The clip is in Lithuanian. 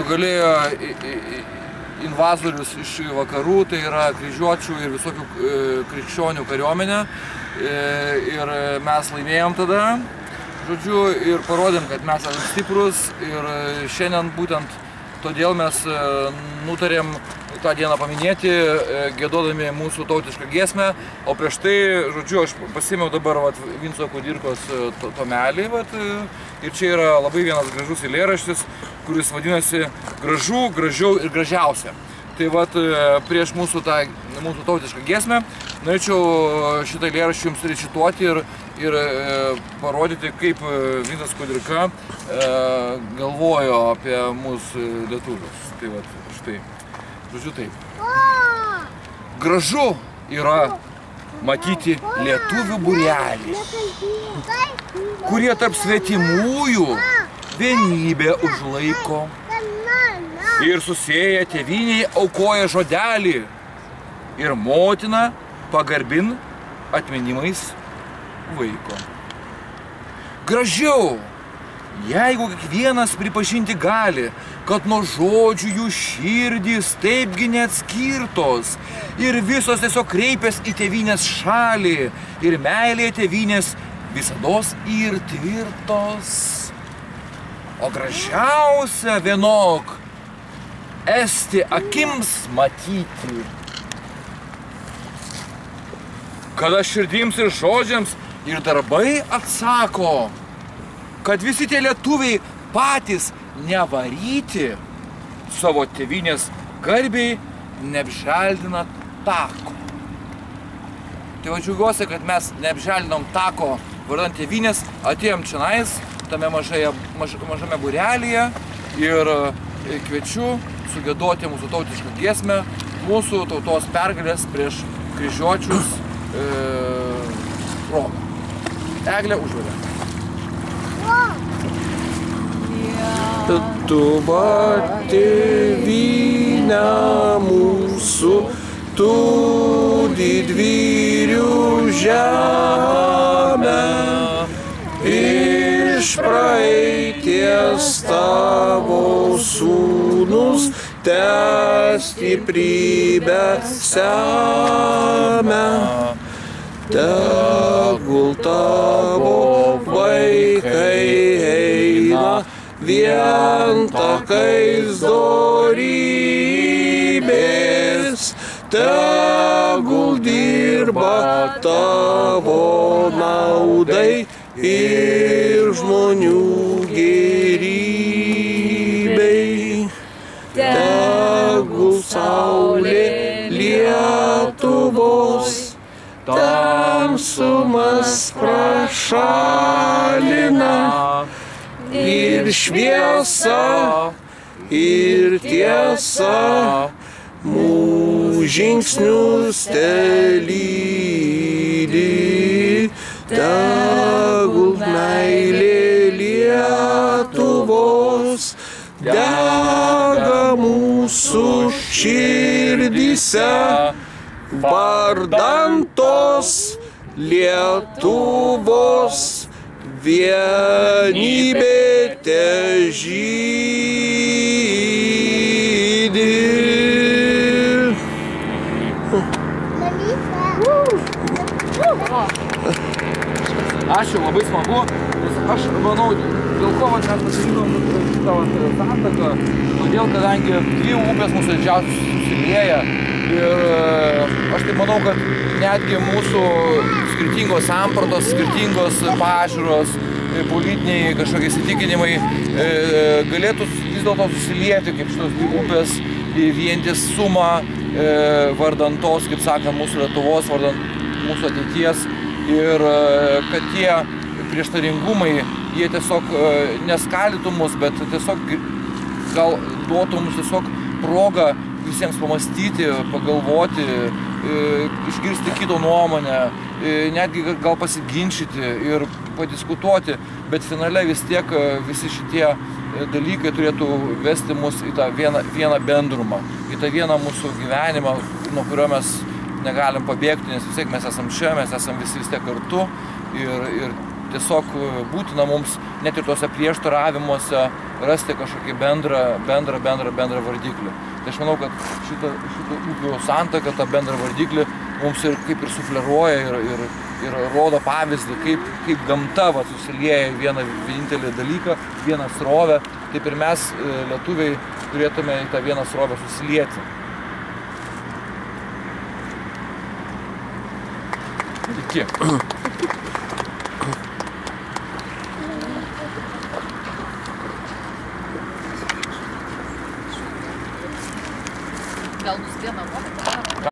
nugalėjo invazorius iš vakarų, tai yra kryžiuočių ir visokių krikščionių kariuomenė. Ir mes laimėjom tada, žodžiu, ir parodėm, kad mes esame stiprus. Ir šiandien būtent todėl mes nutarėm tą dieną paminėti, giedodami mūsų tautišką giesmę. O prieš tai, žodžiu, aš pasiėmiau dabar Vinco Kudirkos tomelį. Ir čia yra labai vienas gražus eilėraštis, kuris vadinasi Gražu, gražiau ir gražiausia. Tai prieš mūsų tautišką giesmę norėčiau šitą eilėraštį jums recituoti ir parodyti, kaip Vincas Kudirka galvojo apie mūsų lietuvius. Tai štai. Žodžiu taip. Gražu yra matyti lietuvių būrelį, kurie tarp svetimųjų vienybę užlaiko ir susėję tėvynei aukoja žodelį ir motina pagarbin atminimais vaiko. Gražiau, jeigu kiekvienas pripažinti gali, kad nuo žodžių jų širdys taipgi neatskirtos ir visos tiesiog kreipias į tėvynės šalį ir meilė tėvynės visados ir tvirtos. O gražiausia vienok esti akims matyti, kada širdims ir žodžiams ir darbai atsako, kad visi tie lietuviai patys nevaryti savo tėvynės garbiai neapželdina tako. Tai džiaugiuosi, kad mes neapželdinom tako vardan tėvynės, atėjom čionais, tame mažame būrelyje ir kviečiu sugiedoti mūsų tautišką giesmę, mūsų tautos pergalės prieš kryžiuočius progą. Eglė užvedė. Lietuva tėvynė mūsų, tu didvyrių žemė, iš praeities tavo sūnus te stiprybę semia. Tegul tavo vaikai eina vien takais dorybės, tegul dirba tavo naudai ir žmonių gerybei. Tegul saulė Lietuvos tamsumas prašalina ir šviesa, ir tiesa mūsų žingsnius telydi. Tegul meilė Lietuvos dega mūsų širdyse, vardan tos Lietuvos vienybė težydi. Ačiū, labai smagu. Aš manau, dėl ko mes pasirinkom šitą santaką, todėl, kadangi dvi upės mūsų didžiausios susilieja ir aš taip manau, kad netgi mūsų skirtingos sampratos, skirtingos pažiūros, politiniai kažkokie įsitikinimai galėtų vis dėlto susilieti kaip šitos dvi upės į vientisumą vardan tos, kaip sakant, mūsų Lietuvos, vardan mūsų ateities. Ir kad tie prieštaringumai, jie tiesiog neskaldytų mus, bet tiesiog gal duotų mums tiesiog progą visiems pamastyti, pagalvoti, išgirsti kito nuomonę, netgi gal pasiginčyti ir padiskutuoti, bet finale vis tiek visi šitie dalykai turėtų vesti mus į tą vieną bendrumą, į tą vieną mūsų gyvenimą, nuo kurio mes negalim pabėgti, nes vis tiek mes esam čia, mes esam visi vis tiek kartu ir tiesiog būtina mums net ir tuose prieštaravimuose rasti kažkokį bendrą vardiklį. Tai aš manau, kad šitą upių santaką, tą bendrą vardiklį mums ir kaip ir sufleruoja ir rodo pavyzdį, kaip gamta susilieja į vieną vienintelį dalyką, vieną srovę. Taip ir mes, lietuviai, turėtume į tą vieną srovę susilieti. Iki. Gal nuspėna,